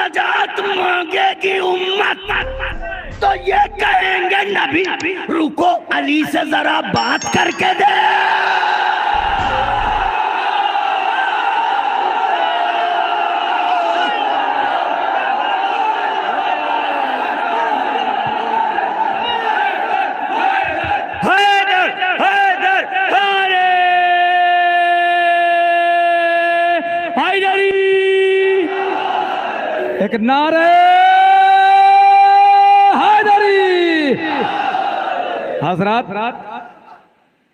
नजात मांगेगी उम्मत तो ये कहेंगे नबी रुको अली से जरा बात करके दे। एक नारे हैदरी। हजरात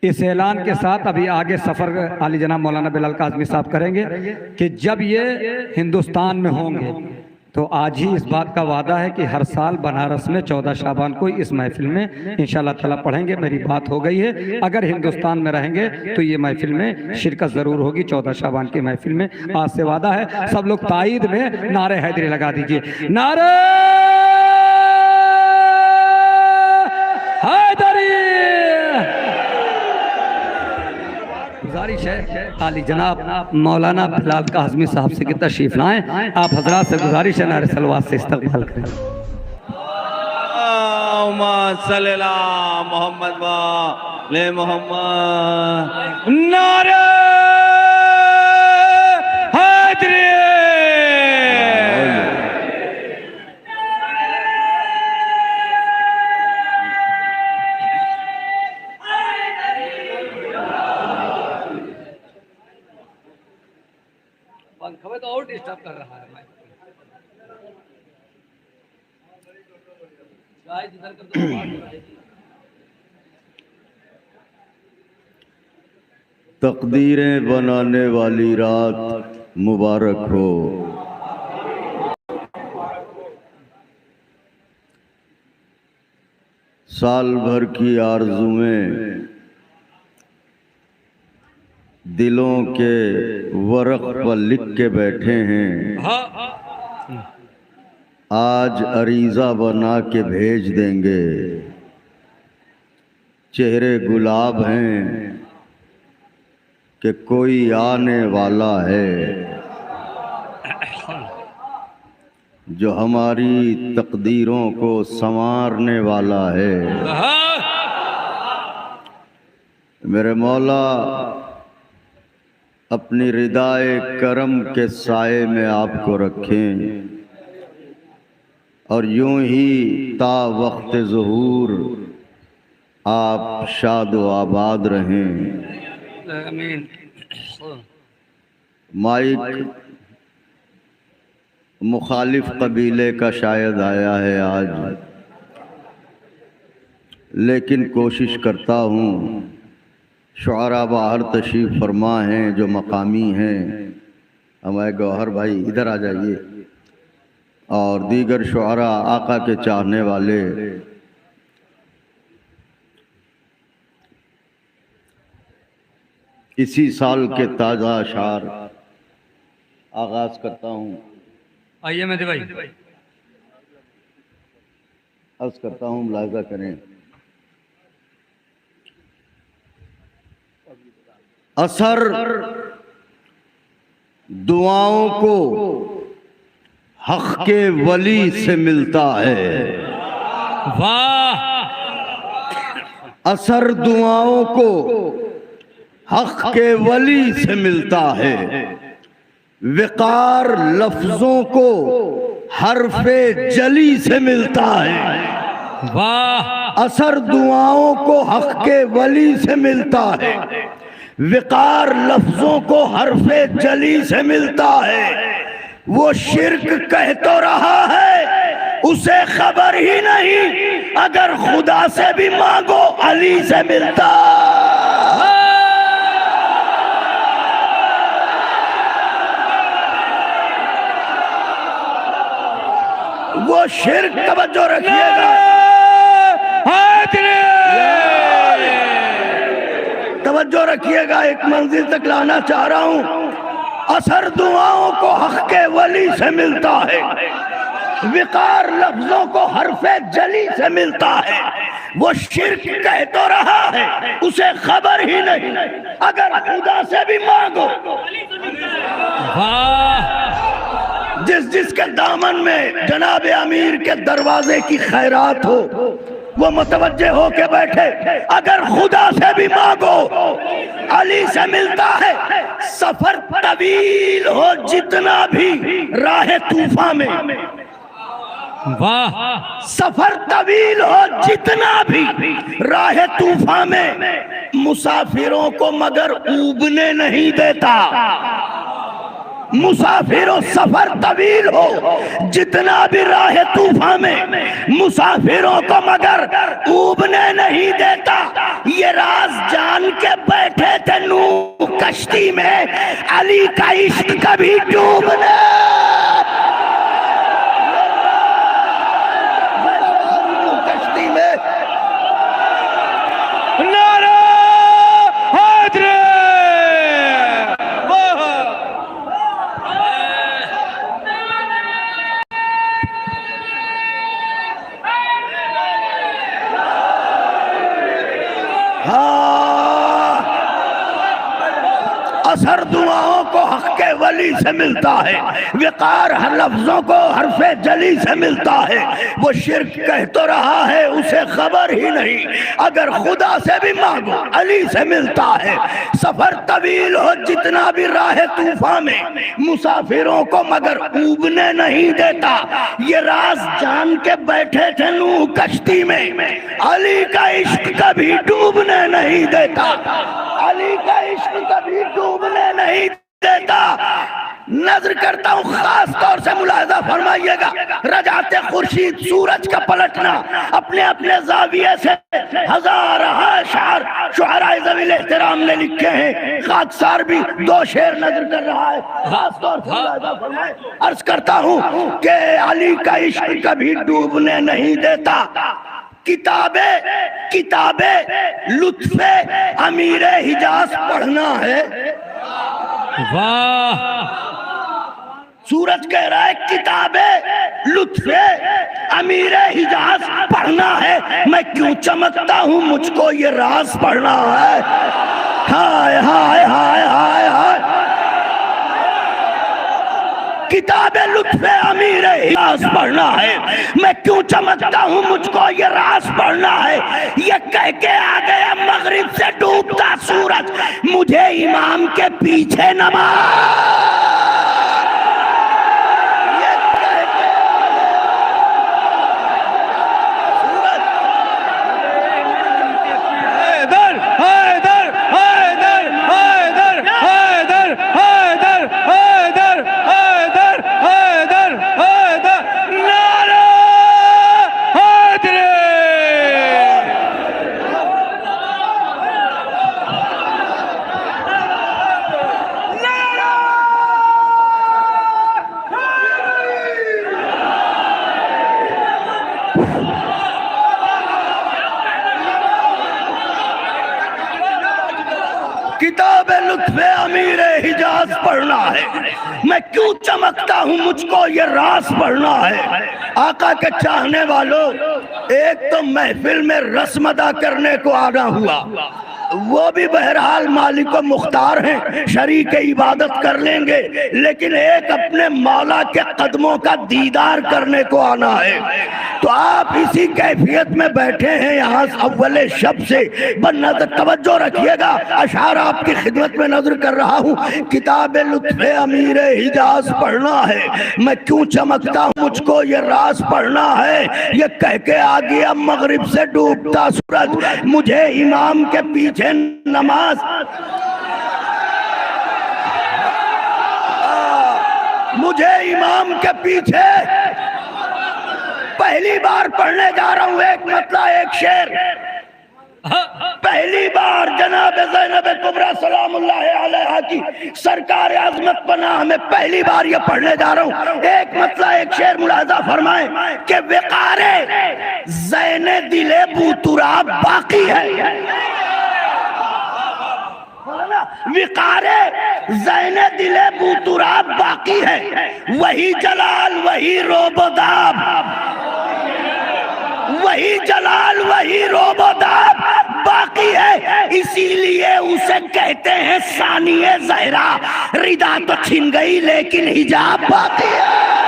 इस ऐलान के साथ अभी आगे सफर आली जनाब मौलाना बिलाल काज़मी साहब करेंगे कि जब ये हिंदुस्तान में होंगे तो आज ही इस बात का वादा है कि हर साल बनारस में 14 शाबान को इस महफिल में इंशाअल्लाह ताला पढ़ेंगे। मेरी बात हो गई है, अगर हिंदुस्तान में रहेंगे तो ये महफिल में शिरकत ज़रूर होगी 14 शाबान की महफिल में। आज से वादा है। सब लोग ताईद में नारे हैदरी लगा दीजिए। नारे हैदरी। गुजारिश है आली जनाब मौलाना बिलाल काज़मी साहब से कि तशरीफ लाएं। आप हजरात से गुजारिश है नारे सलवात से इस्तकबाल करें। मोहम्मद वाले मोहम्मद नारे हैदरी। तो और डिस्टर्ब कर रहा है। तकदीरें बनाने वाली रात मुबारक हो। साल भर की आरज़ुएं दिलों के वरक़ पर लिख के बैठे हैं, आज अरीज़ा बना के भेज देंगे। चेहरे गुलाब हैं कि कोई आने वाला है जो हमारी तकदीरों को संवारने वाला है। मेरे मौला अपनी रिदाए करम के साए में आपको रखें और यूं ही ता वक्त ज़ुहूर आप शाद व आबाद रहें। माइक मुखालिफ कबीले का शायद आया है आज, लेकिन कोशिश करता हूँ शुआरा बाहर तशरीफ़ फरमा हैं जो मकामी हैं। हमारे गौहर भाई इधर आ जाइए और दीगर शुआरा आका के चाहने वाले इसी साल के ताज़ा अशार आगाज़ करता हूँ। आइए मेरे भाई अर्ज़ करता हूँ, मुलाहिज़ा करें। असर दुआओं को हक़ के वली से मिलता है। वाह। असर दुआओं को हक़ के वली से मिलता है। विकार लफ्जों को हर्फे जली से मिलता है। वाह। असर दुआओं को हक़ के वली से मिलता है। विकार लफ्जों को हर्फे जली से मिलता है। वो शिर्क कह तो रहा है उसे खबर ही नहीं, अगर खुदा से भी मांगो अली से मिलता। वो शिर्क तवज्जो रखिएगा, तवज्जो रखिएगा, एक मंजिल तक लाना चाह रहा हूं। असर दुआओं को हक़ के वली से मिलता है। विकार लफ्जों को हरफे जली से मिलता है। वो शिर्क कह तो रहा है उसे खबर ही नहीं, अगर खुदा से भी मांगो। जिसके दामन में जनाब अमीर के दरवाजे की खैरात हो वो मुतवज्जे होके बैठे। अगर खुदा से भी मांगो अली से मिलता है। सफर तवील हो जितना भी राह तूफान में, वाह, सफर तवील हो जितना भी राह तूफान में, मुसाफिरों को मगर ऊबने नहीं देता। मुसाफिरों सफर तवील हो जितना भी राह तूफान में, मुसाफिरों को मगर ऊबने नहीं देता। ये राज जान के बैठे थे नूह कश्ती में, अली का इश्क कभी डूबने कश्ती में। नारा हैदरी, असर दुआओं को हक के वली से मिलता है, विकार हर लफ्जों को हरफे जली से मिलता है। वो शिर्क कह तो रहा है उसे खबर ही नहीं, अगर खुदा से भी मांगो अली से मिलता है। सफर तवील हो जितना भी राह तूफान में, मुसाफिरों को मगर ऊबने नहीं देता। ये राज जान के बैठे थे नूह कश्ती में, अली का इश्क कभी डूबने नहीं देता। अली का इश्क कभी डूबने नहीं देता। नजर करता हूँ खास तौर से मुलाहिजा फरमाइएगा, रजाते खुर्शीद सूरज का पलटना, अपने अपने जाविये से हजार अशार शुअरा ज़वील एहतराम ने लिखे हैं। खाकसार भी दो शेर नजर कर रहा है, खास तौर से मुलाहिजा फरमाए। अर्ज करता हूँ कि अली का इश्क कभी डूबने नहीं देता। किताबे लुत्फे अमीर हिजाज पढ़ना है। वाह, सूरज कह रहा है किताबे लुत्फे अमीर हिजाज पढ़ना है। मैं क्यों चमकता हूँ मुझको ये राज पढ़ना है। हाय हाय हाय हाय हाय, किताबे लुत्फे अमीर हिजाज पढ़ना है। मैं क्यों चमकता हूँ मुझको ये राज पढ़ना है। ये कह के आ गया मगरिब से डूबता सूरज, मुझे इमाम के पीछे नमाज। किताब लुत्फे अमीर हिजाज पढ़ना है। मैं क्यों चमकता हूँ मुझको ये राज पढ़ना है। आका के चाहने वालों, एक तो महफिल में रस्म अदा करने को आना हुआ, वो भी बहरहाल मालिक व मुख्तार हैं, शरीक इबादत कर लेंगे, लेकिन एक अपने मौला के कदमों का दीदार करने को आना है। तो आप इसी कैफियत में बैठे हैं यहाँ अव्वले शब से। बन्नत तवज्जो रखिएगा, अशार आपकी खिदमत में नजर कर रहा हूँ। किताब लुत्फे अमीर हिजाज पढ़ना है। मैं क्यों चमकता हूँ मुझको ये राज पढ़ना है। ये कह के आ गया मगरिब से डूबता सूरज, मुझे इमाम के पीछे नमाज। मुझे इमाम के पीछे पहली बार पढ़ने जा रहा हूँ एक मतला एक शेर। पहली बार जनाब ज़ैनब कुबरा सलामुल्लाह अलैहा की सरकार आज़मत पनाह में पहली बार ये पढ़ने जा रहा हूँ। एक मतला एक शेर मुलाहिजा फरमाए कि विकारे ज़ैने दिले बूतुराब बाकी है। विकारे ज़ैने दिले बूतुराब बाकी है, वही जलाल वही रोबोदाब, वही जलाल वही रोबोदाब बाकी है। इसीलिए उसे कहते हैं सानिए ज़हरा। रिदा तो छिन गई लेकिन हिजाब बाकी है।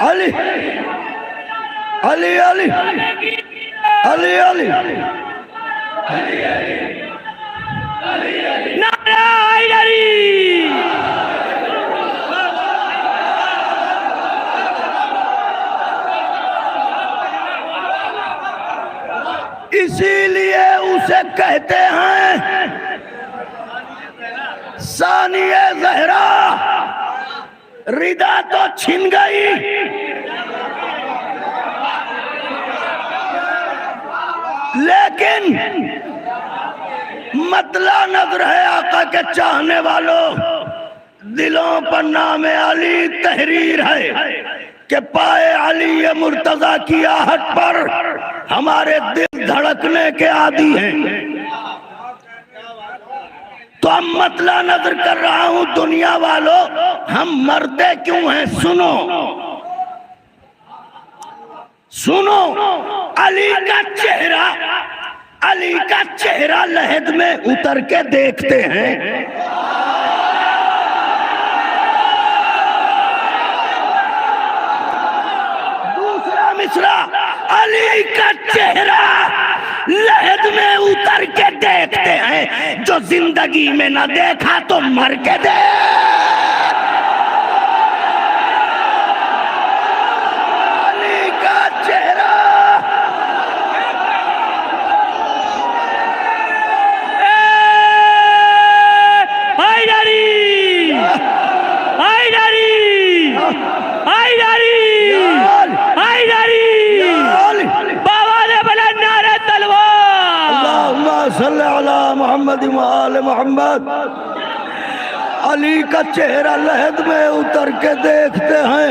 अली अली अली अली अली नारा हैदरी। इसीलिए उसे कहते हैं सानिए ज़हरा। रिदा तो छिन गई, लेकिन मतला नजर है आका के चाहने वालों। दिलों पर नाम अली तहरीर है कि पाए अली ये मुर्तजा की आहट पर हमारे दिल धड़कने के आदी हैं। तो अब मतला नजर कर रहा हूं दुनिया वालों, हम मरते क्यों हैं? सुनो सुनो, अली का चेहरा, अली का चेहरा लहद में उतर के देखते हैं। दूसरा मिसरा, अली का चेहरा लहद में उतर के देखते हैं। जो जिंदगी में न देखा तो मर के दे। अली का चेहरा हैदरी हैदरी हैदरी हैदरी। बाबा ने बोला नारे तलवार। अल्लाहुम्मा सल्ली अला मुहम्मद व आले मुहम्मद। अली का चेहरा लहद में उतर के देखते हैं।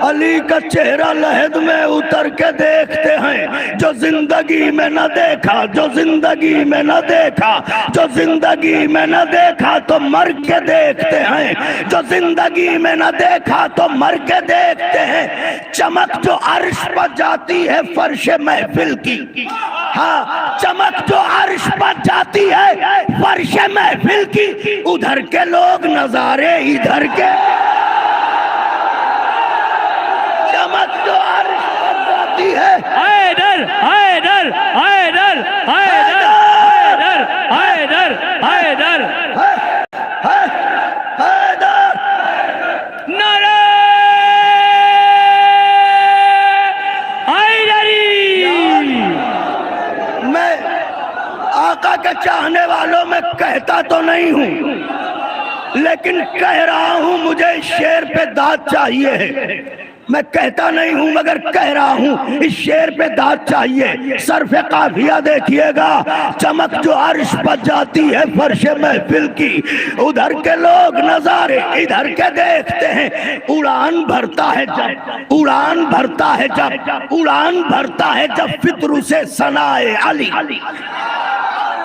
अली का चेहरा लहद में उतर के देखते हैं। जो जिंदगी में न देखा, जो जिंदगी में न देखा, जो जिंदगी में न देखा तो मर के देखते हैं। जो जिंदगी में न देखा तो मर के देखते हैं। चमक जो अर्श पर जाती है फर्श महफिल की, हाँ चमक जो अर्श पर जाती है फर्श महफिल की, उधर के लोग नजारे इधर के। चमक जो अर्श पर जाती है। हैदर हैदर हैदर हैदर हैदर हैदर हैदर। नारे हैदरी। मैं आका के चाहने वालों में कहता तो नहीं हूं, लेकिन कह रहा हूं मुझे इस शेर पे दाद चाहिए है। मैं कहता नहीं हूं मगर कह रहा हूं इस शेर पे दाद चाहिए। सरफे काफिया देखिएगा। चमक जो अर्श पर जाती है फर्श महफिल की, उधर के लोग नजारे इधर के देखते हैं। उड़ान भरता है जब, उड़ान भरता है जब, उड़ान भरता है जब फितरू से सनाए अली।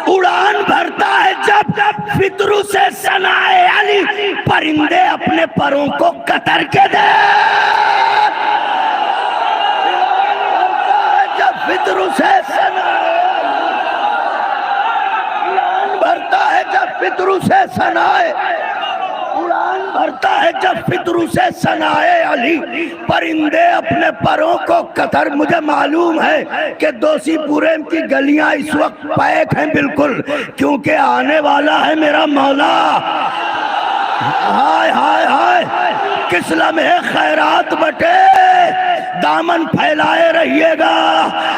उड़ान भरता है जब फितरू से सनाए अली। परिंदे अपने परों को कतर के दे। जब फितरू से सनाए, उड़ान भरता है जब फितरू से सनाए, उड़ान भरता है जब फितरू से सनाए अली। परिंदे अपने परों को कतर। मुझे मालूम है कि दोषीपुरे की गलियां इस वक्त पैक हैं बिल्कुल, क्योंकि आने वाला है मेरा मौला। हाय हाय हाय, किस लम्हे खैरात बटे, दामन फैलाए रहिएगा।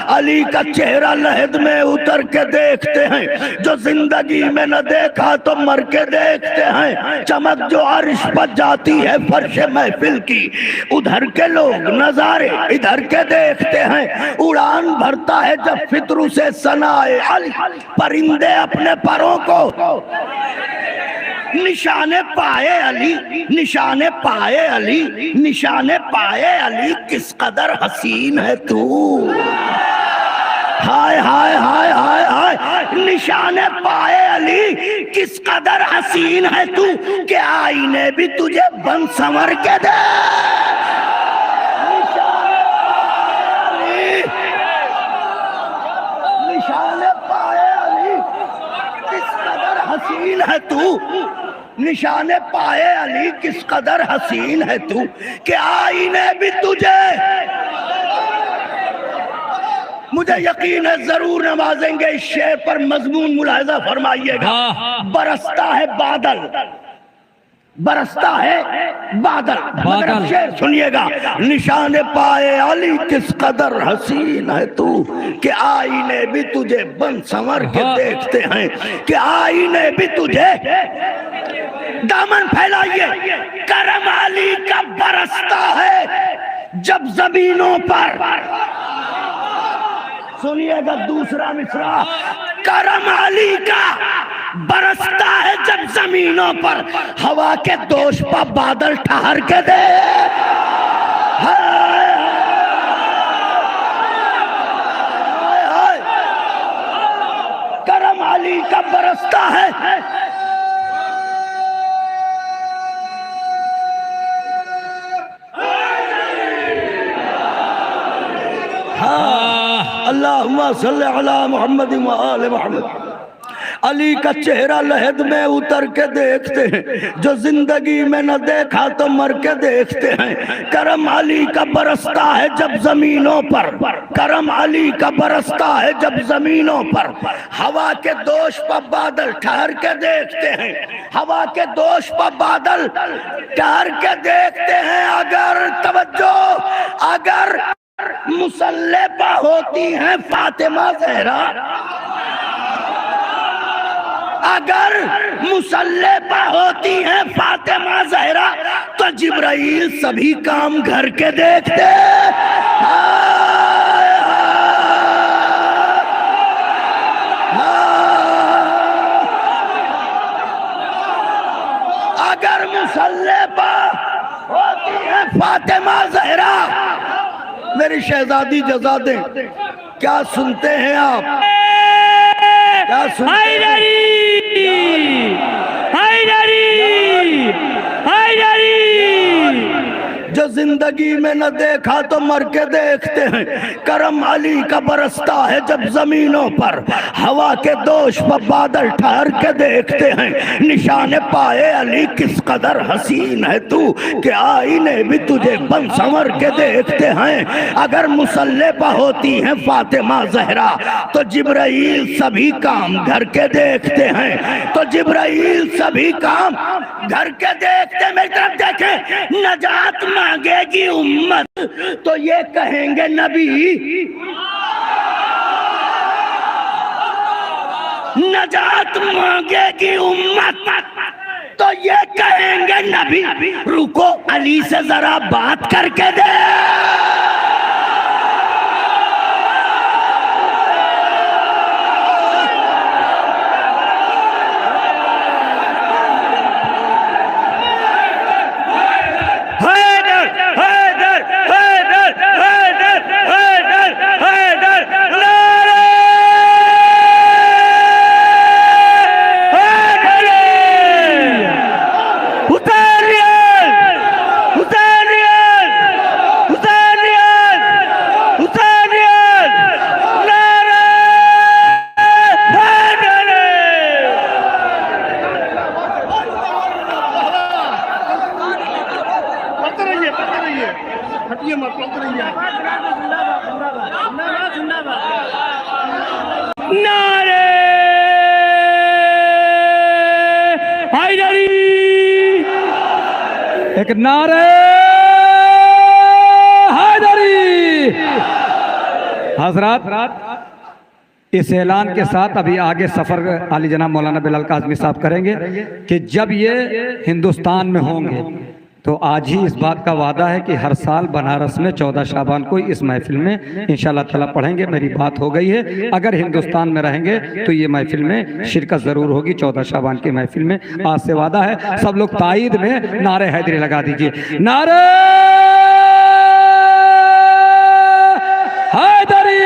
अली का चेहरा लहद में उतर के देखते हैं। जो जिंदगी में न देखा तो मर के देखते हैं। चमक जो अर्श पर जाती है फर्श महफिल की, उधर के लोग नजारे इधर के देखते हैं। उड़ान भरता है जब फितरू से सनाए अली। परिंदे अपने परों को निशाने पाए अली, निशाने पाए अली, निशाने पाए अली। किस कदर हसीन है तू, हाय हाय हाय हाय हाय। निशाने पाए अली, किस कदर हसीन है तू, कि आईने भी तुझे बन संवर के दे। निशाने पाए अली, किस कदर हसीन है तू, निशाने पाए अली किस कदर हसीन है तू कि आईने भी तुझे, मुझे यकीन है जरूर नवाजेंगे। इस शेर पर मजमून मुलाहिजा फरमाइएगा। बरसता है बादल, बरसता है बादल, मगर शेर सुनिएगा। निशाने पाए अली किस कदर हसीन है तू कि आईने भी तुझे बन संवर के देखते हैं, कि आईने भी तुझे। दामन फैलाइए, करम अली का बरसता है जब जमीनों पर। सुनिएगा दूसरा मिसरा, करम अली का बरसता है जब जमीनों पर, हवा के दोष पर बादल ठहर के दे। हाय हाय, करम अली का बरसता है। अल्लाहुम्मा सल्ली अला मुहम्मद व आले मुहम्मद। अली का चेहरा लहद में उतर के देखते हैं, जो जिंदगी में न देखा तो मर के देखते हैं। करम अली का बरसता है जब जमीनों पर, करम अली का बरसता है जब जमीनों पर, हवा के दोष पर बादल ठहर के देखते हैं, हवा के दोष पर बादल ठहर के देखते हैं। अगर तवज्जो, अगर मुसल्ले पर होती हैं फातिमा ज़हरा, अगर मुसल्ले पर होती हैं फातिमा ज़हरा, तो जिब्राइल सभी काम घर के देखते। अगर मुसल्ले पर होती हैं फातिमा ज़हरा, मेरी शहजादी जजा दें। क्या सुनते हैं आप? क्या सुनते हैं? जो जिंदगी में न देखा तो मर के देखते हैं। करम अली का बरसता है जब जमीनों पर, हवा के दोष पर बादल ठहर के देखते हैं। निशाने पाए अली किस कदर हसीन है तू कि आईने भी तुझे बन संवर के देखते हैं। अगर मुसल्ले पर होती हैं फातिमा ज़हरा, तो जिब्राइल सभी काम घर के देखते हैं, तो जिब्राइल सभी काम घर के देखते। मेरी तरफ देखें, नजात मांगेगी उम्मत तो ये कहेंगे नबी, नजात मांगेगी उम्मत तो ये कहेंगे नबी, रुको अली से जरा बात करके दे। एक नारे हैदरी। हजरात, इस ऐलान के साथ अभी आगे सफर आली जनाब मौलाना बिलाल काज़मी साहब करेंगे कि जब ये हिंदुस्तान में होंगे तो आज ही इस बात का वादा है कि हर साल बनारस में 14 शाबान को इस महफिल में इंशाअल्लाह ताला पढ़ेंगे। मेरी बात हो गई है, अगर हिंदुस्तान में रहेंगे तो ये महफिल में शिरकत ज़रूर होगी 14 शाबान की महफिल में। आज से वादा है। सब लोग ताईद में नारे हैदरी लगा दीजिए। नारे हैदरी।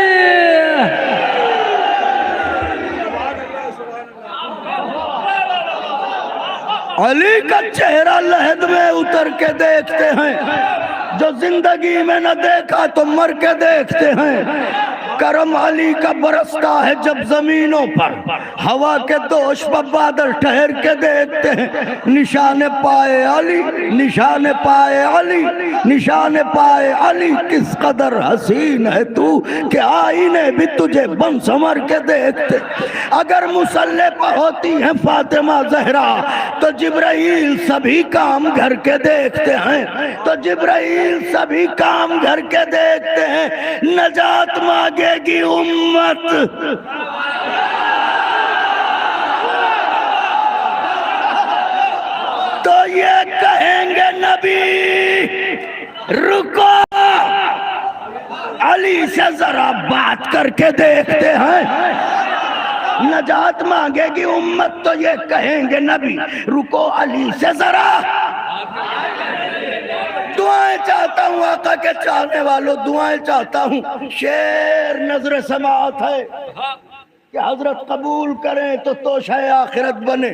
अली का चेहरा लहद में उतर के देखते हैं, जो जिंदगी में न देखा तो मर के देखते हैं। करम अली का बरसता है जब जमीनों पर, हवा के दोष पर बादल ठहर के देखते हैं, निशान पाए अली, निशान पाए अली, निशान पाए अली, किस कदर हसीन है तू कि आईने भी तुझे बन संवर के देखते। अगर मुसल्ले पर होती है फातिमा ज़हरा तो जिब्राइल सभी काम घर के देखते हैं, तो जिब्राइल सभी काम घर के देखते हैं। नजात मांगेगी उम्मत, तो ये कहेंगे नबी रुको, अली से जरा बात करके देखते हैं। नजात मांगेगी उम्मत तो ये कहेंगे नबी रुको, अली से जरा। दुआएं चाहता हूँ आका के चाहने वालों, दुआएं चाहता हूँ। शेर नजर समात है कि हजरत कबूल करें तो तोशाए आखिरत बने।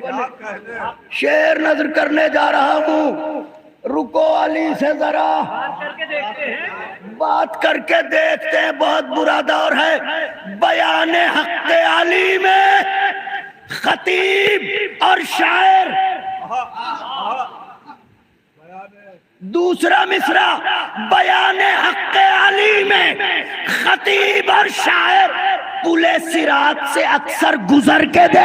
शेर नजर करने जा रहा हूँ, रुको अली से जरा बात करके देखते हैं। बहुत बुरा दौर है, बयान हक़ अली में खतीब और शायर। दूसरा मिसरा, बयान हक़ अली में खतीब और शायर पुले सिरात से अक्सर गुजर के दे।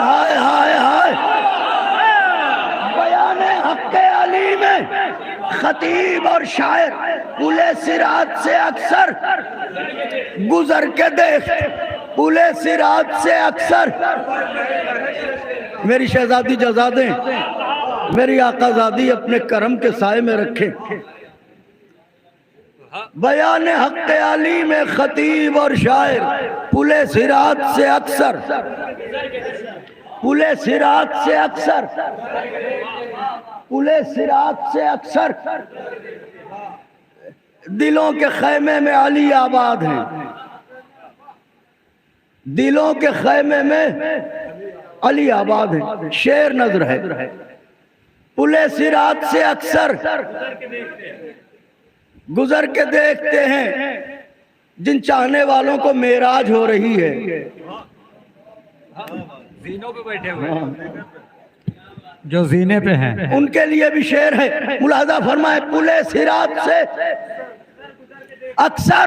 हाय हाय हाय, बयान हक़ अली में खतीब और शायर पुले सिरात से अक्सर गुजर के देख, पुले सिरात से अक्सर। मेरी शहजादी जजादे, मेरी आकाजादी अपने करम के साए में रखे। बयान हक़ अली में खतीब और शायर पुले सिरात से अक्सर, पुले सिरात से अक्सर, पुले सिरात से अक्सर दिलों के खैमे में अली आबाद हैं, दिलों के खैमे में अली आबाद है। शेर नजर है, पुले सिरात से अक्सर गुजर के देखते हैं जिन चाहने वालों को मेराज हो रही है। जीनों पे बैठे हुए जो जीने पे हैं, उनके लिए भी शेर है। मुलाजा फरमाए, पुले सिरात से अक्सर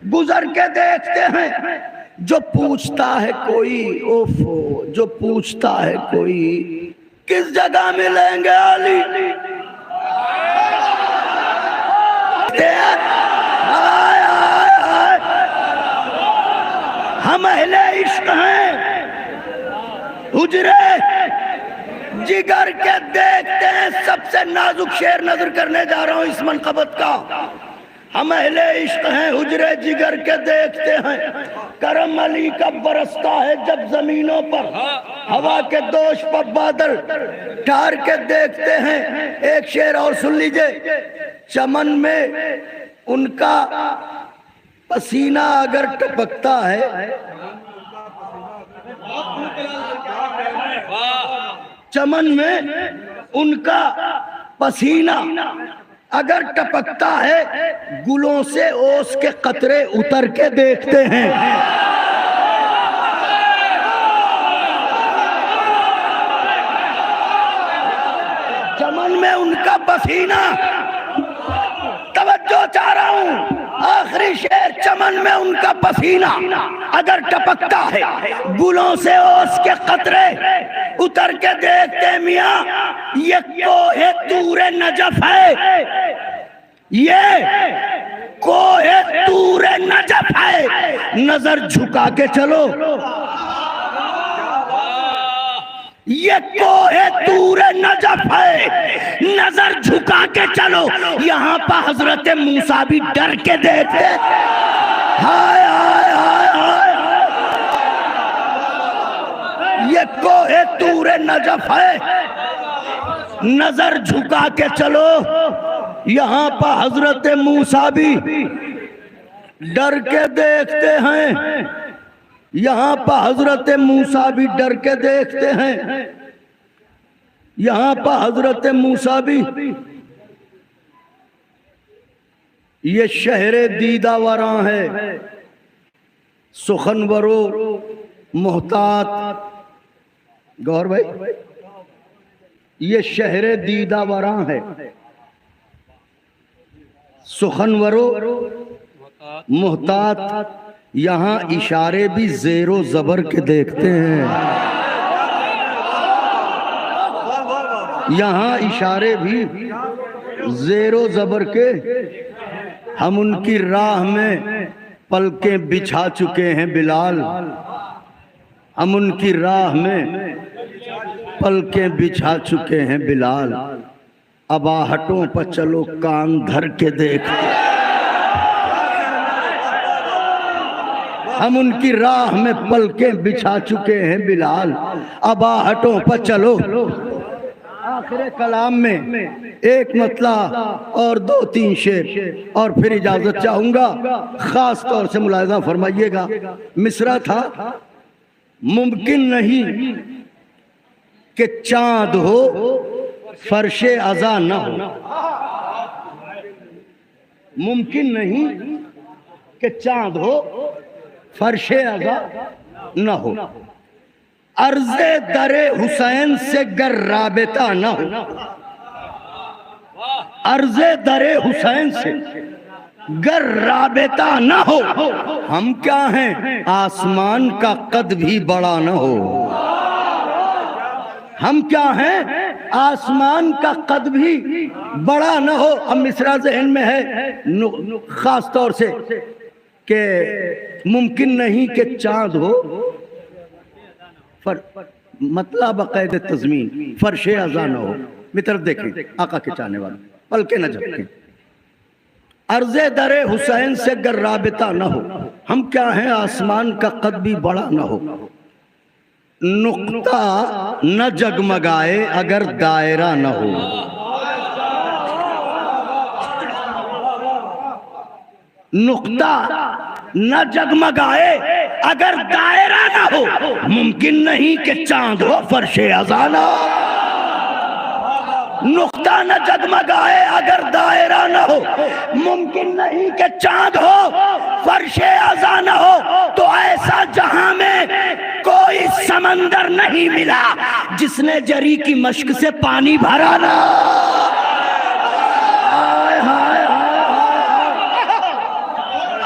गुजर के देखते हैं, जो पूछता है कोई, ओफो, जो पूछता है कोई किस जगह मिलेंगे अली, आय आय आय, हम अहले इश्क हैं, हुजरे जिगर के देखते हैं। सबसे नाजुक शेर नजर करने जा रहा हूं इस मनकबत का। हम अहले इश्क हैं, हुजरे जिगर के देखते हैं, करम अली का बरसता है जब जमीनों पर, हवा के दोष पर बादल ठार के देखते हैं। एक शेर और सुन लीजिए, चमन में उनका पसीना अगर टपकता है, चमन में उनका पसीना अगर टपकता है, गुलों से ओस के कतरे उतर के देखते हैं। चमन में उनका पसीना, तवज्जो चाह रहा हूं, आखिरी शेर, चमन में उनका पसीना अगर टपकता है, गुलों से ओस के कतरे उतर के देखते। मियां ये कोहे तूरे नजफ है, ये कोहे तूरे नजफ है, नजर झुका के चलो। ये कोहे तूरे नजफ है, नजर झुका के चलो। यहाँ पर हजरत मूसा भी डर के देखते। हाय हाय हाय हाय, ये कोहे तूरे नजफ है, नजर झुका के चलो। यहाँ पर हजरत मूसा भी डर के देखते हैं, यहाँ पर हजरत मूसा भी डर के देखते हैं, यहाँ पर हजरत मूसा भी ये शहरे दीदावरा है, सुखनवरो मोहतात। गौर भाई, ये शहरे दीदावरा है, सुखनवरो मोहतात। यहाँ इशारे भी जेरो जबर के देखते हैं, यहाँ इशारे भी जेरो जबर के। हम उनकी राह में पलकें बिछा चुके हैं बिलाल, हम उनकी राह में पलकें बिछा चुके हैं बिलाल। अब आहटों पर चलो कान धर के देखते, हम उनकी राह में पलकें बिछा चुके हैं बिलाल। अब आहटों पर चलो। आखिर कलाम में एक मतला और 2-3 शेर और फिर इजाजत चाहूंगा। खास तौर से मुलाहिजा फरमाइएगा, मिसरा था, मुमकिन नहीं कि चांद हो फर्शे अज़ा न हो, मुमकिन नहीं कि चांद हो फर्शे अज़ा न हो। अर्ज़े दरे हुसैन से गर राबता न हो, अर्ज़े दरे हुसैन से गर राबता न हो। हम क्या हैं, आसमान का कद भी बड़ा न हो। हम क्या हैं, आसमान का कद भी बड़ा न हो। अब मिसरा ज़हन में है खास तौर से कि मुमकिन नहीं कि चांद हो मतलब बाकायद तज़मीन फर्शे अज़ा न हो। मित्र देखें आका के चाहने वाले, पलके न झपकें। अर्ज़े दरे हुसैन से गर राबिता न हो, हम क्या हैं, आसमान का कद भी बड़ा न हो। नुक्ता न जगमगाए अगर दायरा न हो, नुक्ता न जगमगाए अगर दायरा ना हो। मुमकिन नहीं कि चांद हो फर्शे अज़ा ना हो, नुक्ता न जगमगाए अगर दायरा ना हो। मुमकिन नहीं कि चांद हो फर्शे अज़ा ना हो। तो ऐसा जहां में कोई समंदर नहीं मिला जिसने जरी की मश्क से पानी भरा ना।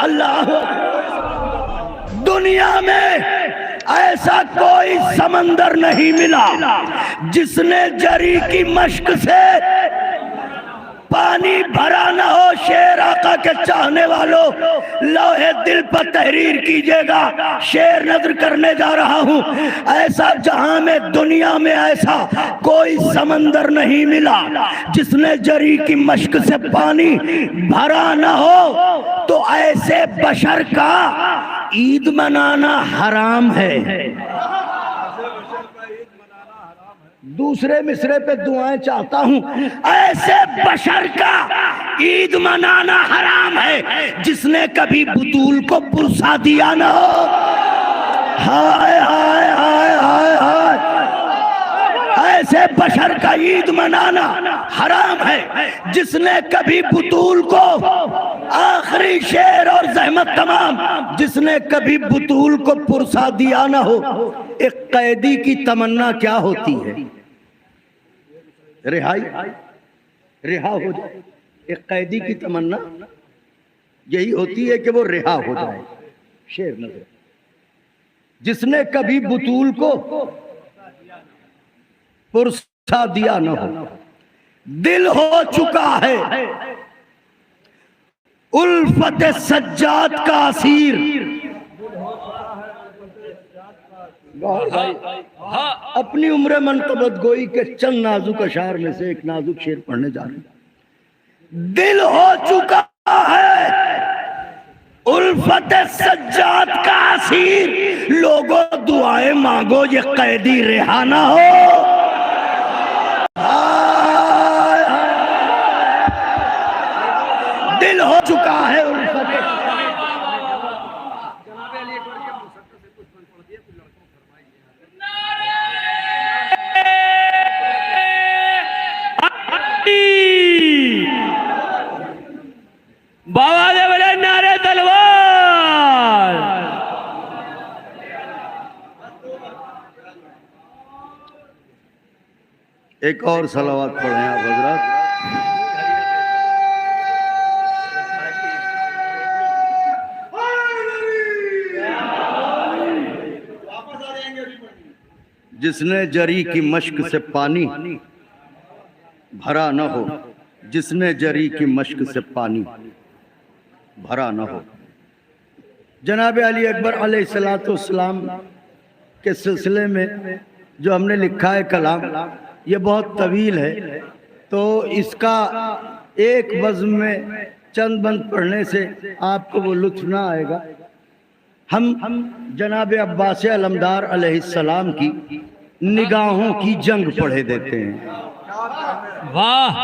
अल्लाह, दुनिया में ऐसा कोई समंदर नहीं मिला जिसने जरी की मश्क से पानी भरा न हो। शेर आका के चाहने वालों, लोहे दिल पर तहरीर कीजिएगा, शेर नजर करने जा रहा हूं। ऐसा जहां में दुनिया में ऐसा कोई समंदर नहीं मिला जिसने जरी की मश्क से पानी भरा न हो। तो ऐसे बशर का ईद मनाना हराम है। दूसरे मिसरे पे दुआएं चाहता हूं, ऐसे बशर का ईद मनाना हराम है जिसने कभी बुतूल को पुरसा दिया ना हो। हाय हाय हाय हाय हाय, ऐसे बशर का ईद मनाना हराम है जिसने कभी बुतूल को, आखिरी शेर और जहमत तमाम, जिसने कभी बुतूल को पुरसा दिया ना हो। एक कैदी की तमन्ना क्या होती है, रिहाई, रिहा हो जाए। एक कैदी की तमन्ना यही होती है कि वो रिहा हो जाए। शेर नजर, जिसने कभी बुतूल को पुरसा दिया न हो, दिल हो चुका है उल्फत सज्जाद का असीर। अपनी उम्र मनकबत गोई के चंद नाजुक अशार में से एक नाजुक शेर पढ़ने जा रहे हैं। दिल हो चुका है उल्फत सज्जाद का असीर, लोगों दुआएं मांगो ये कैदी रिहा ना हो। दिल हो चुका है उल्फत। बाबा एक और सलावत पढ़ें आप हजरत। जिसने जरी की मश्क से पानी भरा न हो, जिसने जरी की मश्क से पानी भरा न हो। जनाब अली अकबर अलैहिस्सलाम के सिलसिले में जो हमने लिखा है कलाम, ये बहुत तवील है, तो इसका एक बज़्म में चंद बंद पढ़ने से आपको वो लुत्फ ना आएगा। हम जनाब अब्बास अलमदार अलैहिस्सलाम की निगाहों की जंग पढ़े देते हैं। वाह!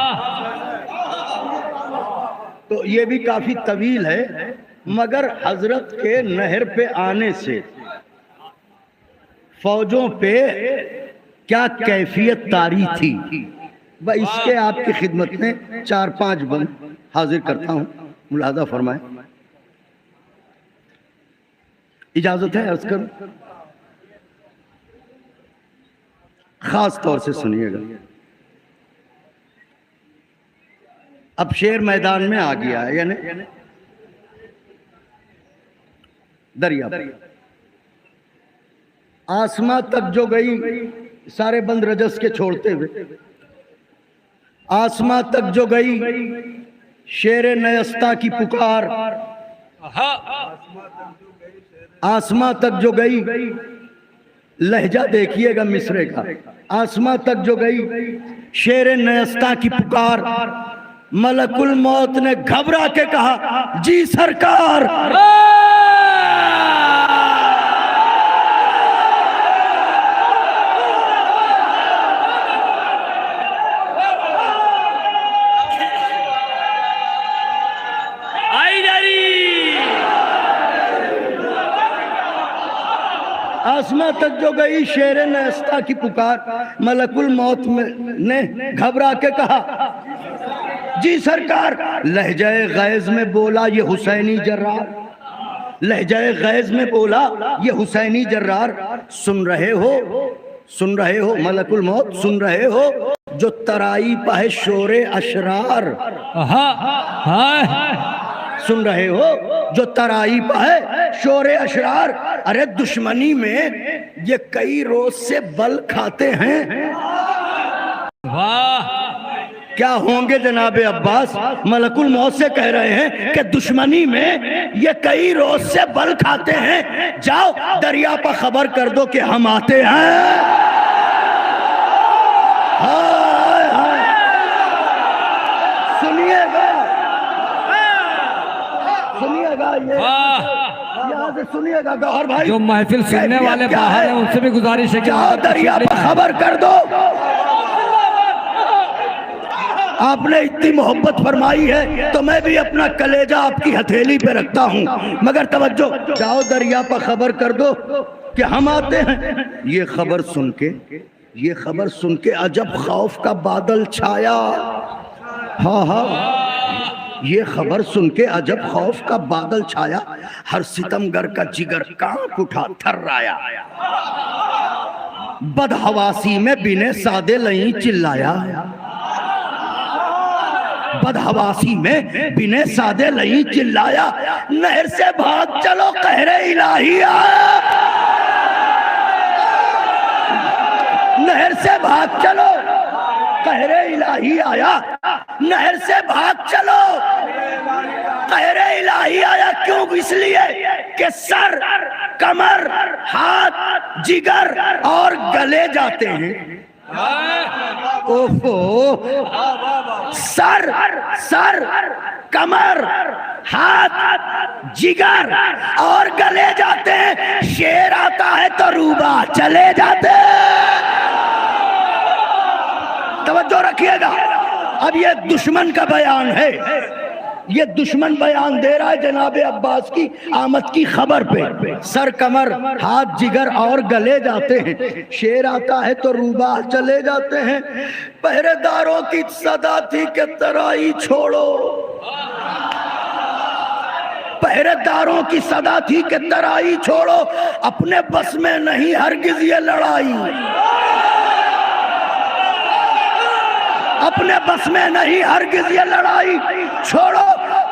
तो ये भी काफी तवील है, मगर हजरत के नहर पे आने से फौजों पे क्या कैफियत तारी थी, वह इसके आपकी खिदमत में 4-5 बंद हाजिर करता हूं, मुलाजा फरमाए। इजाजत है अर्ज करूं? खास तौर से सुनिएगा। अब शेर मैदान में आ गया है, यानी दरिया पर आसमां तक जो गई, सारे बंद रजस के छोड़ते हुए आसमां तक जो गई, शेर नयस्ता की पुकार। आसमां तक जो गई, लहजा देखिएगा मिसरे का। आसमां तक जो गई, शेर नयस्ता की पुकार। मलकुल मौत ने घबरा के कहा, जी सरकार। आसमां तक जो गई, शेर नयस्ता की पुकार। मलकुल मौत ने घबरा के कहा, जी सरकार। लहजाए गैज़ में बोला ये हुसैनी जर्रार, लहजाए गैज़ में बोला ये हुसैनी जर्रार। सुन रहे हो, सुन रहे हो मलकुल मौत, सुन रहे हो जो तराई पाए शोरे अशरार। सुन रहे हो जो तराई पाए शोरे अशरार। अरे दुश्मनी में ये कई रोज से बल खाते हैं। वाह! क्या होंगे जनाबे अब्बास? मलकुल मौत से कह रहे हैं कि दुश्मनी में ये कई रोज से बल खाते हैं। जाओ दरिया पर खबर कर दो कि हम आते हैं। हाय हाय, सुनिएगा, सुनिएगा, ये यहाँ से सुनिएगा गौहर भाई। जो महफिल सुनने वाले बाहर हैं उनसे भी गुजारिश है कि जाओ दरिया पर खबर कर दो। आपने इतनी मोहब्बत फरमाई है तो मैं भी अपना कलेजा आपकी हथेली पे रखता हूँ, मगर तवज्जो, जाओ दरिया पर खबर कर दो कि हम आते हैं। ये खबर सुन के, ये खबर सुन के अजब खौफ का बादल छाया। हाँ हाँ, ये खबर सुन के अजब खौफ का बादल छाया। हर सितमगर का जिगर कांप उठा, थर्राया। बदहवासी में बिने सादे लई चिल्लाया। बदहवासी में बिने सादे लई चिल्लाया। नहर से भाग चलो कहरे इलाही आया। नहर से भाग चलो कहरे इलाही आया। नहर से भाग चलो कहरे इलाही आया। क्यों? इसलिए कि सर, कमर, हाथ, जिगर और गले जाते हैं। ओहो, सर, सर, कमर, हाथ, जिगर और गले जाते हैं। शेर आता है तो रूबा चले जाते हैं। तवज्जो रखिएगा, अब ये दुश्मन का बयान है। ये दुश्मन बयान दे रहा है जनाबे अब्बास की आमद की खबर पे। सर, कमर, हाथ, जिगर और गले जाते हैं। शेर आता है तो रूबा चले जाते हैं। पहरेदारों की सदा थी कि तराई छोड़ो। पहरेदारों की सदा थी कि तराई छोड़ो। अपने बस में नहीं हरगिज ये लड़ाई। अपने बस में नहीं हरगिज ये लड़ाई छोड़ो।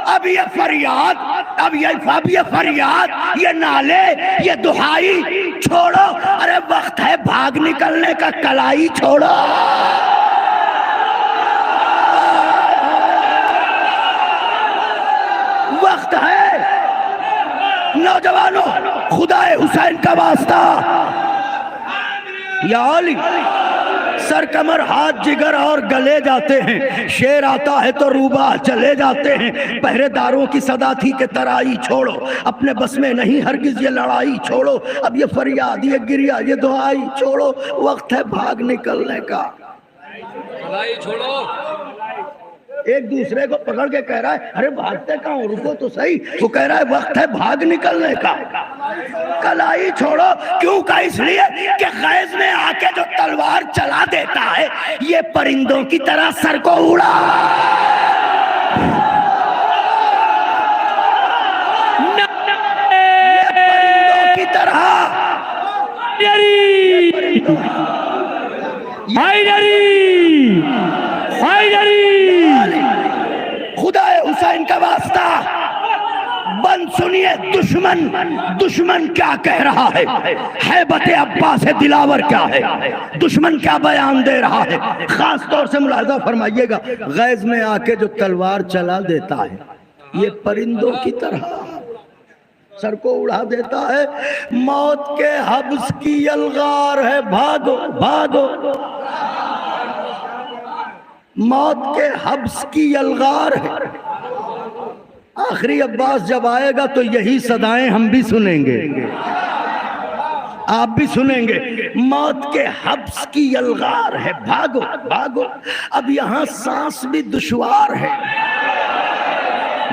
अब ये फरियाद, अब ये फरियाद, ये नाले, ये दुहाई छोड़ो। अरे वक्त है भाग निकलने का, कलाई छोड़ो। वक्त है नौजवानों, खुदाए हुसैन का वास्ता, या अली, सर कमर हाथ जिगर और गले जाते हैं, शेर आता है तो रूबा चले जाते हैं। पहरेदारों की सदा थी कि तराई छोड़ो, अपने बस में नहीं हरगिज ये लड़ाई छोड़ो। अब ये फरियाद, ये गिरिया, ये दुआई छोड़ो। वक्त है भाग निकलने का, लड़ाई छोड़ो। एक दूसरे को पकड़ के कह रहा है, अरे भागते कहाँ हो, रुको तो सही। वो कह रहा है वक्त है भाग निकलने का, कलाई छोड़ो। क्यों का? इसलिए कि गैज में आके जो तलवार चला देता है, ये परिंदों की तरह सर को उड़ा, ये परिंदों की तरह। खुदाए हुसैन का वास्ता, बंद सुनिए दुश्मन क्या कह रहा है, हैबत अब्बास दिलावर क्या है, दुश्मन क्या बयान दे रहा है। खास तौर से मुलाहिजा फरमाइएगा, गैज में आके जो तलवार चला देता है, ये परिंदों की तरह सर को उड़ा देता है। मौत के हब्स की यलगार है, भागो भागो। मौत के हब्स की यलगार है। आखिरी अब्बास जब आएगा तो यही सदाएं हम भी सुनेंगे, आप भी सुनेंगे। मौत के हब्स की यलगार है, भागो भागो। अब यहां सांस भी दुश्वार है।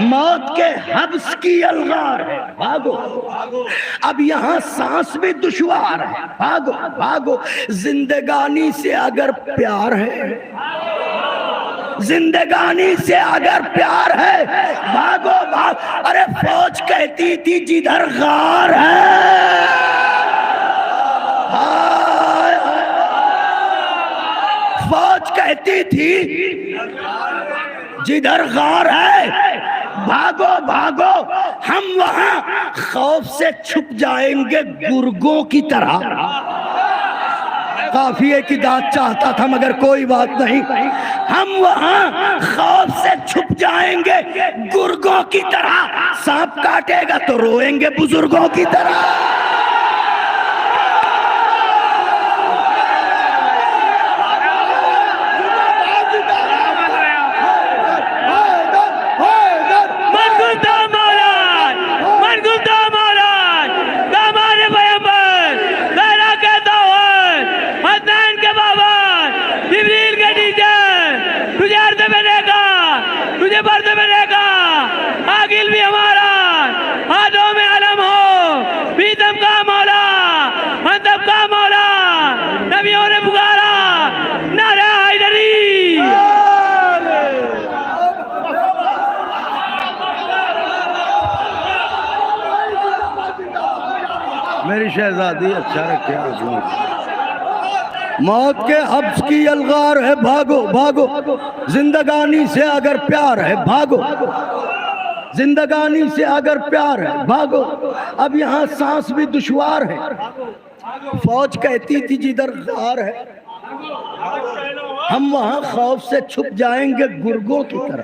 मौत के हब्स की यलगार है, भागो। अब यहां सांस भी दुश्वार है, भागो भागो। जिंदगानी से अगर प्यार है, जिंदगानी से अगर प्यार है, भागो भाग। अरे फौज कहती थी जिधर गार है, फौज कहती थी जिधर गार है, भागो भागो। हम वहां खौफ से छुप जाएंगे गुर्गों की तरह। काफिए की दाद चाहता था मगर कोई बात नहीं, हम वहां खौफ से छुप जाएंगे गुर्गों की तरह। सांप काटेगा तो रोएंगे बुजुर्गों की तरह। आगिल भी हमारा, हाथों में अलम हो, प्रीतम का मौला, मंतब का मौला। नबियों ने पुकारा, नारा हैदरी। मेरी शहजादी अच्छा रखे। मौत के हब्स की यलगार है, भागो भागो। जिंदगानी से अगर प्यार है, भागो। जिंदगानी से अगर प्यार है, भागो। अब यहाँ सांस भी दुश्वार है। फौज कहती थी जिधर गार है, हम वहां खौफ से छुप जाएंगे गुर्गों की तरह।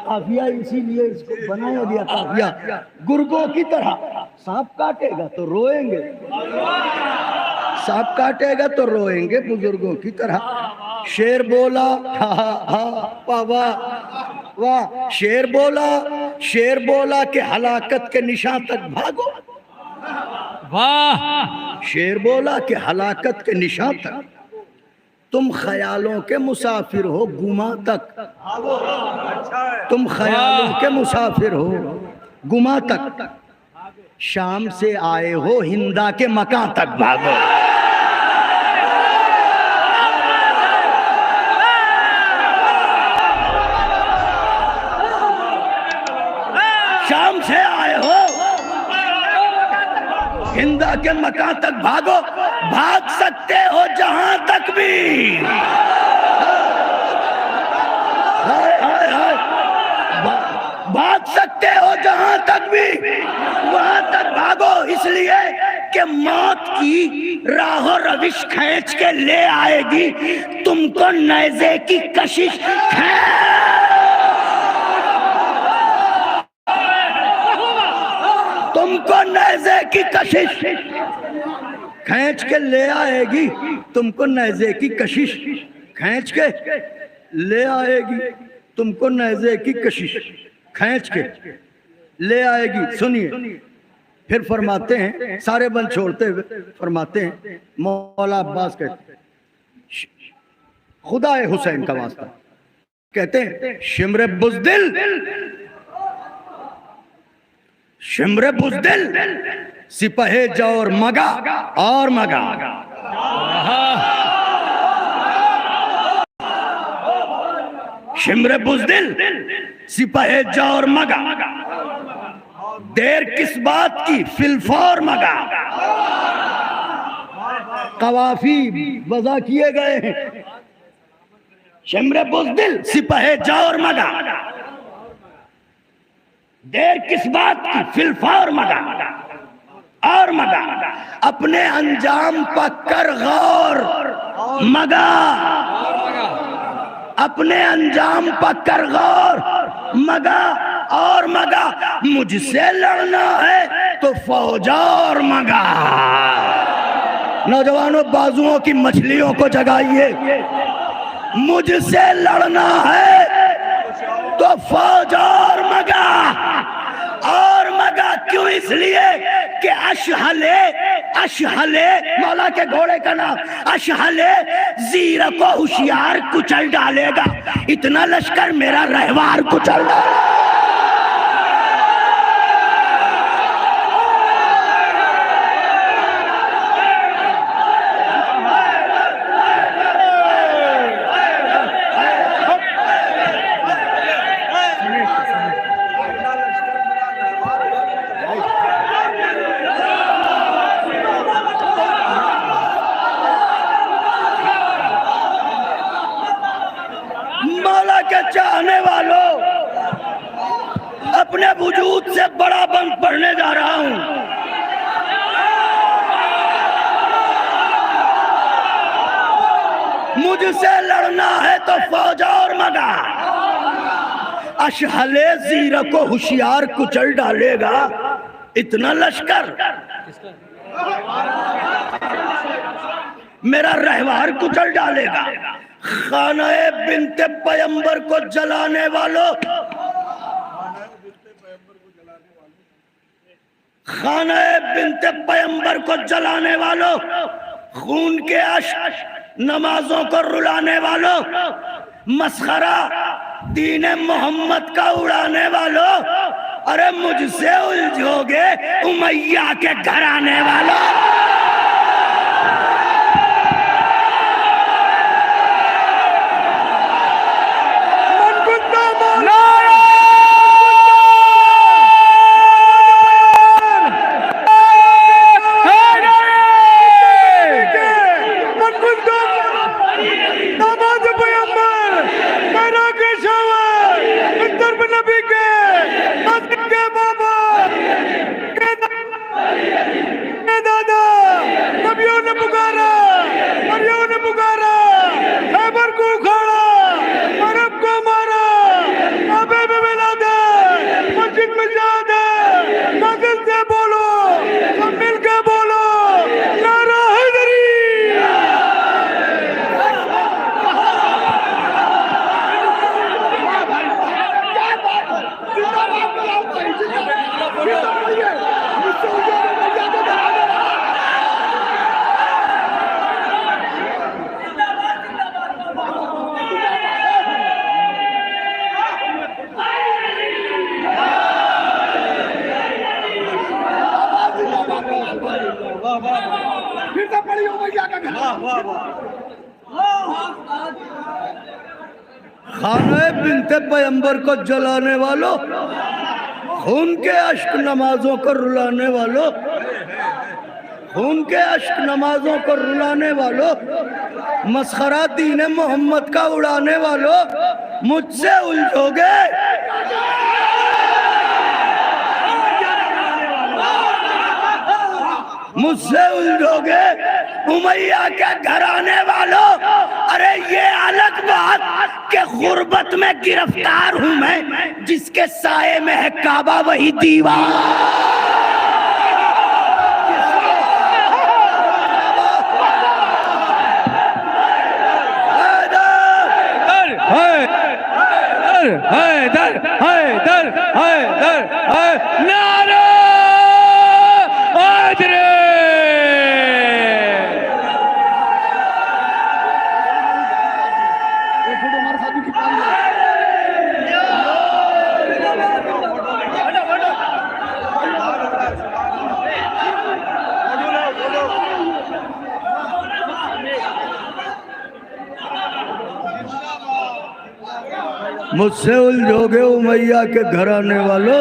काफिया इसीलिए इसको बनाया गया, काफिया गुर्गों की तरह। सांप काटेगा तो रोएंगे, सांप काटेगा तो रोएंगे बुजुर्गों की तरह। शेर बोला, हा हा वाह वाह। शेर बोला कि हलाकत के निशान तक भागो, वाह। शेर बोला कि हलाकत के निशान तक, तुम ख्यालों के मुसाफिर हो गुमा तक। तुम ख्यालों के मुसाफिर हो गुमा तक, शाम से आए हो हिंदा के मकान तक, भागो। शाम से आए हो हिंदा के मकान तक, भागो। भाग सकते हो जहां तक भी, सकते हो जहां तक भी, वहां तक भागो, इसलिए कि मौत की राह रविश खींच के ले आएगी तुमको नेज़े की कशिश तुमको नेज़े की कशिश खींच के ले आएगी, तुमको नेज़े की कशिश खींच के ले आएगी, तुमको नेज़े की कशिश खींच के ले आएगी। सुनिए फिर फरमाते हैं, सारे बंद छोड़ते हुए फरमाते हैं, मौला अब्बास कहते हैं, खुदा हुसैन का वास्ता, कहते हैं शिमरे बुज़दिल, शिमरे बुज़दिल सिपाहे जौर मगा और मगा, शिमरे बुज़दिल सिपाहे जौर मगा, देर किस बात की फिलफौर मगा। कवाफी वज़ा किए गए हैं, शिमरे बुज़दिल सिपाहे जौर मगा, देर किस बात की फिलफौर मगा और मगा, अपने अंजाम पर कर गौर मगा, अपने अंजाम पर कर गौर मगा और मगा, मुझसे लड़ना है तो फौजार मगा। नौजवानों बाजुओं की मछलियों को जगाइए, मुझसे लड़ना है तो फौजार मगा और मगा। क्यों? इसलिए कि अशहले, अशहले मौला के घोड़े का नाम, अशहले जीरा को होशियार कुचल डालेगा, इतना लश्कर मेरा रहवार कुचल डालेगा। चाहने वालों, अपने वजूद से बड़ा बंद पढ़ने जा रहा हूं। मुझसे लड़ना है तो फौजार मगा, अशहले जीरा को होशियार कुचल डालेगा, इतना लश्कर मेरा रहवार कुचल डालेगा। खानाए बिनते पैगंबर को जलाने वालों, खानाए बिनते पैगंबर को जलाने वालों, खून के अश्क नमाजों को रुलाने वालों, मस्खरा दीन मोहम्मद का उड़ाने वालों, अरे मुझसे उलझोगे उमैया के घराने वालों। खाने बिनते पैगंबर को जलाने वालों, खून के अश्क नमाजों को रुलाने वालों, खून के अश्क नमाजों को रुलाने वालों, मस्खरा दीन मोहम्मद का उड़ाने वालों, मुझसे उलझोगे मुझसे उलझोगे उमैया के घराने वालों। अरे ये अलग बात कि गुर्बत में गिरफ्तार हूं मैं, जिसके साए में है काबा वही दीवार। हैदर हैदर हैदर नारा हैदर। मुझसे उलझोगे उमैया के घराने वालों।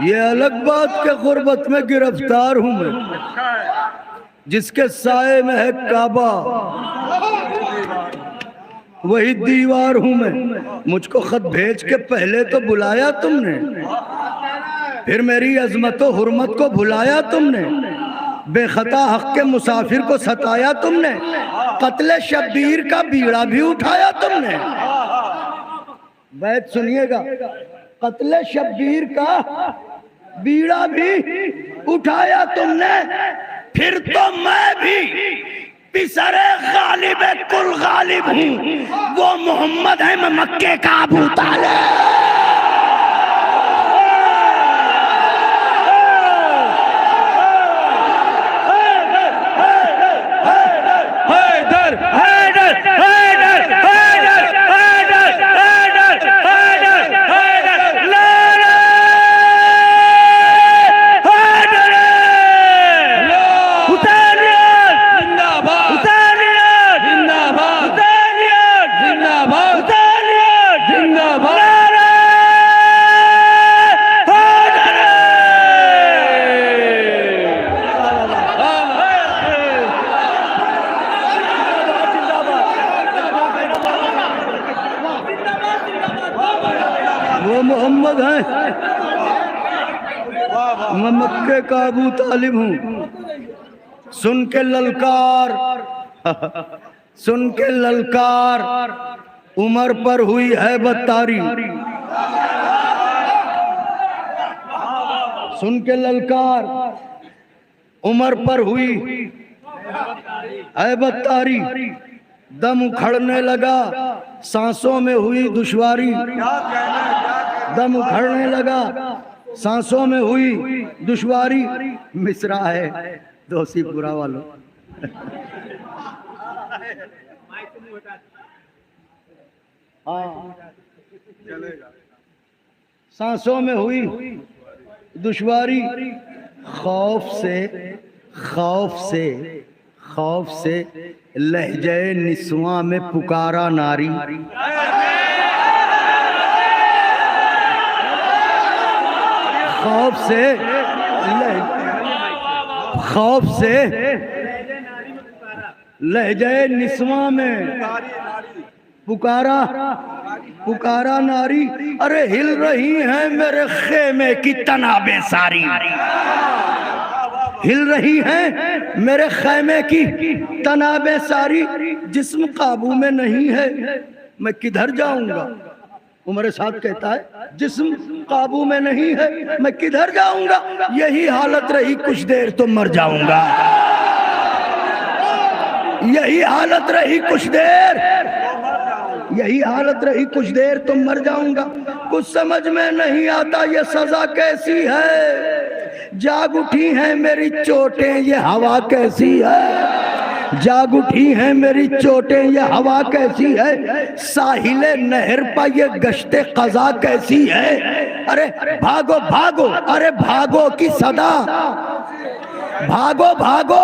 ये अलग बात के गुर्बत में गिरफ्तार हूं मैं, जिसके साए में है काबा वही दीवार हूं मैं। मुझको खत भेज के पहले तो बुलाया तुमने, फिर मेरी अजमत व हुर्मत को भुलाया तुमने, बेखता हक के मुसाफिर को सताया तुमने, कत्ले शब्बीर का बीड़ा भी उठाया तुमने। बैत सुनिएगा, कत्ले शब्बीर का बीड़ा भी उठाया तुमने। फिर तो मैं भी पिसरे गालिब कुल गालिब हूँ, वो मोहम्मद है मैं मक्के का अबू तालिब। वो मोहम्मद है, मैं मक्के का अबू तालिब हूँ। सुन के ललकार सुन के ललकार उमर पर हुई है बत्तारी। सुन के ललकार उमर पर हुई है बत्तारी। दम उखड़ने लगा सांसों में हुई दुश्वारी। दम उखड़ने लगा सांसों में हुई दुश्वारी। मिसरा है दोषीपुरा वालों। हाँ, सांसों में हुई दुश्वारी। खौफ से खौफ से खौफ से लहजे निस्वा में पुकारा नारी। खौफ से लहजे निस्वा में पुकारा पुकारा नारी। अरे हिल रही हैं मेरे खेमे की तनाबे सारी। हिल रही हैं मेरे खैमे की तनाबे सारी। जिस्म काबू में नहीं है मैं किधर जाऊंगा। उमर साहब कहता है जिस्म काबू में नहीं है मैं किधर जाऊंगा। यही हालत रही कुछ देर तो मर जाऊंगा। यही हालत रही कुछ देर, यही हालत रही कुछ देर तो मर जाऊंगा। कुछ समझ में नहीं आता ये सजा कैसी है। जाग उठी हैं मेरी चोटें ये हवा कैसी है। जाग उठी हैं मेरी चोटें ये हवा कैसी है। साहिले नहर पर ये गश्ते कज़ा कैसी है। अरे भागो भागो, अरे भागो की सदा, भागो भागो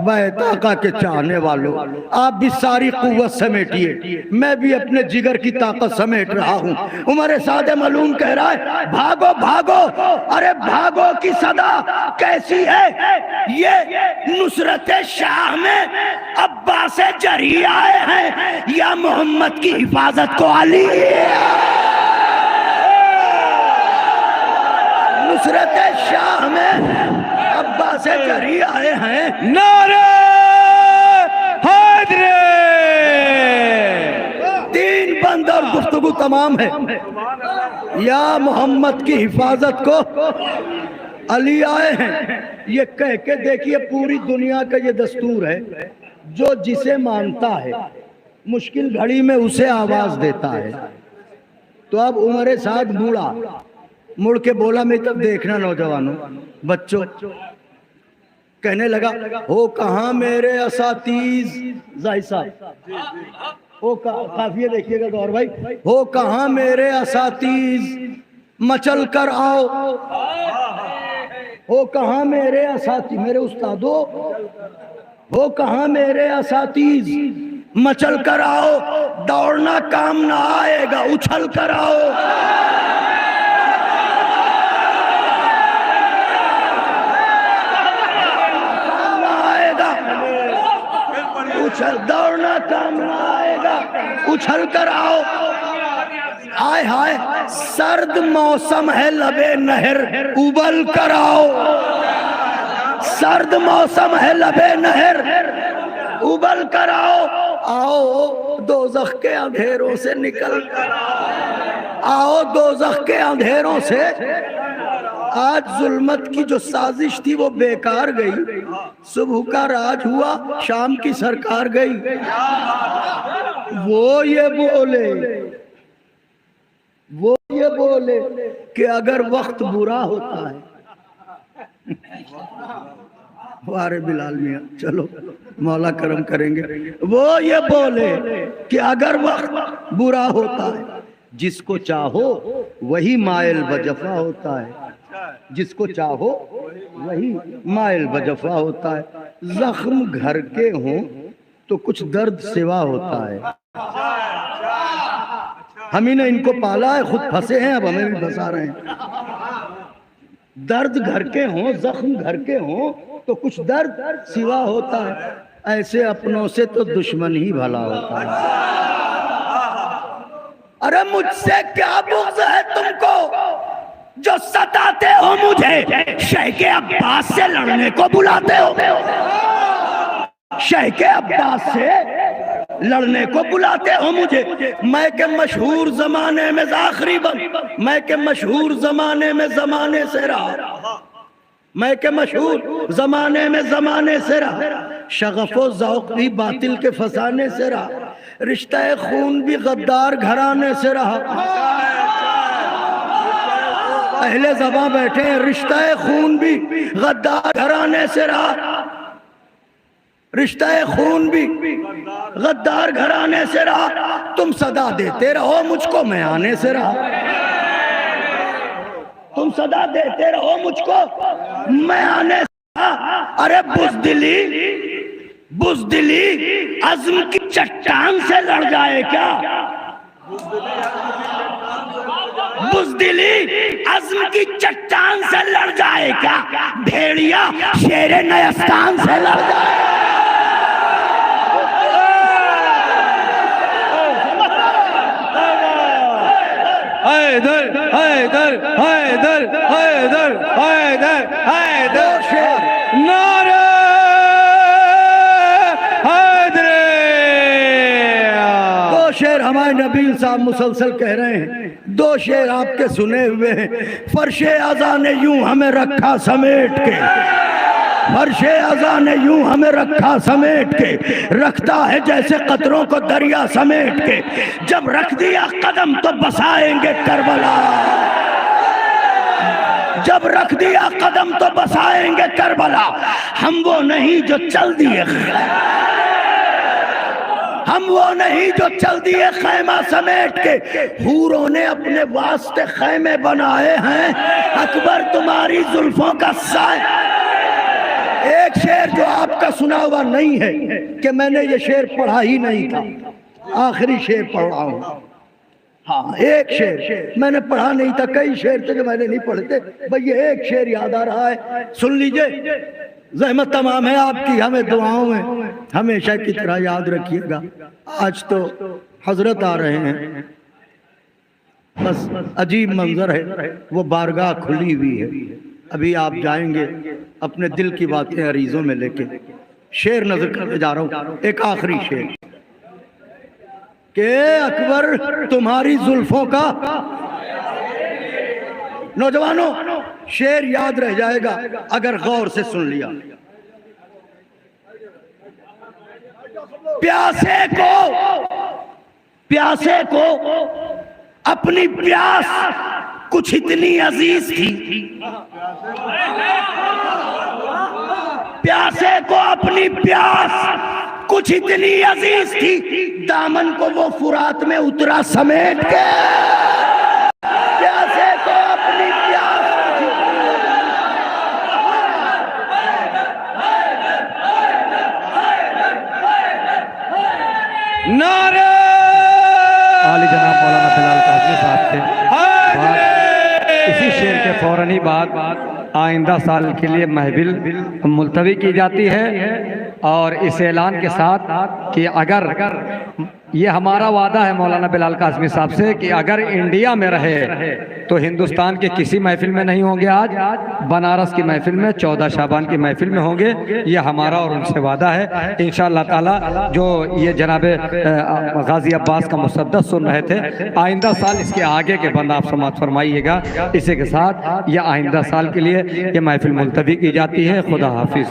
बैताका के चाहने वालों। आप भी सारी कुव्वत समेटिए, मैं भी अपने जिगर की ताकत समेट रहा हूँ। उमर साद मालूम कह रहा है भागो भागो, अरे भागो की सदा कैसी है। ये नुसरत शाह में अब्बास जरी आए हैं या मोहम्मद की हिफाजत को अली। नुसरत शाह में अब्बास जरी आए हैं। नारे हैदरी। तीन बंद और गुफ्तगू तमाम है। या मोहम्मद की हिफाजत को अली आए हैं, ये कह के देखिए पूरी दुनिया का ये दस्तूर है, जो जिसे मानता है मुश्किल घड़ी में उसे आवाज देता है। तो अब उमर साद मुड़ के बोला, मैं तब देखना नौजवानों बच्चों, कहने लगा, हो कहाँ मेरे असातीज, जाहिद साहब हो काफिया देखिएगा गौर भाई, हो कहाँ मेरे असातीज मचल कर आओ, हो कहाँ मेरे असातीज, मेरे उस्तादो, हो कहाँ मेरे असातीज मचल कर आओ, दौड़ना काम ना आएगा, उछल कर आओ। दौड़ना काम ना आएगा, उछल कर आओ। हाय हाय सर्द मौसम है लबे नहर, उबल कर आओ। सर्द मौसम है लबे नहर, उबल कर आओ। आओ दोज़ख के अंधेरों से निकल कर आओ, दोज़ख के अंधेरों से। आज जुल्मत की जो साजिश थी वो बेकार गई, सुबह का राज हुआ, शाम की सरकार गई। वो ये बोले कि अगर वक्त बुरा होता है, वारे बिलाल मियां चलो मौला करम करेंगे। वो ये बोले कि अगर वक्त बुरा होता है, जिसको चाहो वही मायल बजफा होता है, जिसको चाहो वही मायल बजफा होता है। जख्म घर के हों तो कुछ दर्द सिवा होता है। हम ही ने इनको पाला है, खुद फंसे हैं, अब हमें भी फंसा रहे हैं। दर्द घर के हों, जख्म घर के हों तो कुछ दर्द सिवा होता है। ऐसे अपनों से तो दुश्मन ही भला होता है। अरे मुझसे क्या बुग़्ज़ है तुमको जो सताते हो मुझे, शह के अब्बास से लड़ने को बुलाते हो। शह के अब्बास से लड़ने को बुलाते हो मुझे। मैं के मशहूर जमाने में आखिरी मैं के मशहूर जमाने में जमाने से रहा, मैं के मशहूर जमाने से रहा। शगफ़ो ज़ौक़ भी बातिल के फसाने से रहा, रिश्ता खून भी गद्दार घराने से रहा। पहले ज़बां बैठे हैं, रिश्ता खून भी गद्दार घराने से रहा, रिश्ता खून भी गद्दार घराने से रहा। तुम सदा देते रहो मुझको, मैं आने से रहा। तुम सदा देते रहो मुझको, मैं आने से रहा। अरे बुज़दिली अज़्म की चट्टान से लड़ जाए क्या? बुज़दिली अज़्म की चट्टान से लड़ जाए क्या? भेड़िया शेरे नयस्तान से लड़ जाए। हैदर हैदर हैदर हैदर हैदर हैदर, नारे हैदर। दो शेर हमारे नबी साहब मुसलसल कह रहे हैं, दो शेर आपके सुने हुए हैं। फर्शे अज़ा ने यूं हमें रखा समेट के, फर्शे अज़ा ने यूं हमें रखा समेट के, रखता है जैसे कतरों को दरिया समेट के। जब रख दिया कदम तो बसाएंगे करबला, जब रख दिया कदम तो बसाएंगे करबला। हम वो नहीं जो चल दिए, हम वो नहीं जो चल दिए खैमा समेट के। हूरों ने अपने वास्ते खैमे बनाए हैं, अकबर तुम्हारी जुल्फों का साया। एक शेर जो आपका सुना हुआ नहीं है कि मैंने ये शेर पढ़ा ही नहीं था, आखिरी शेर पढ़ रहा हूं। हाँ, एक शेर मैंने पढ़ा नहीं था, कई शेर थे जो मैंने नहीं पढ़े थे, भाई ये एक शेर याद आ रहा है, सुन लीजिए। ज़हमत तमाम है आपकी, हमें दुआओं में हमेशा की तरह याद रखिएगा। आज तो हजरत आ रहे हैं, बस अजीब मंजर है, वो बारगाह खुली हुई है। अभी आप जाएंगे अपने दिल की बातें अरीजों में लेके। शेर नजर करने जा रहा हूं, एक आखिरी शेर के अकबर तुम्हारी जुल्फों का। नौजवानों, शेर याद रह जाएगा अगर गौर से सुन लिया। प्यासे को अपनी प्यास कुछ इतनी अजीज थी, प्यासे को अपनी प्यास कुछ इतनी अजीज थी, दामन को वो फुरात में उतरा समेट के। प्यासे को अपनी प्यास कुछ इतनी नारे आली जनाब मौलाना बिलाल काज़मी साहब थे। इसी शेर के फौरन ही बाद आइंदा साल के लिए महफिल मुलतवी की जाती है और इस ऐलान के साथ कि अगर ये हमारा वादा है मौलाना बिलाल काज़मी साहब से कि अगर इंडिया में रहे तो हिंदुस्तान के किसी महफिल में नहीं होंगे, आज बनारस की महफिल में 14 शाबान की महफिल में होंगे। ये हमारा और उनसे वादा है इंशाअल्लाह ताला। जो ये जनाब गाजी अब्बास का मुसद्दस सुन रहे थे, आइंदा साल इसके आगे के बंद आप समात फरमाइएगा। इसी के साथ ये आइंदा साल के लिए ये महफिल मुलतवी की जाती है। खुदा हाफिज।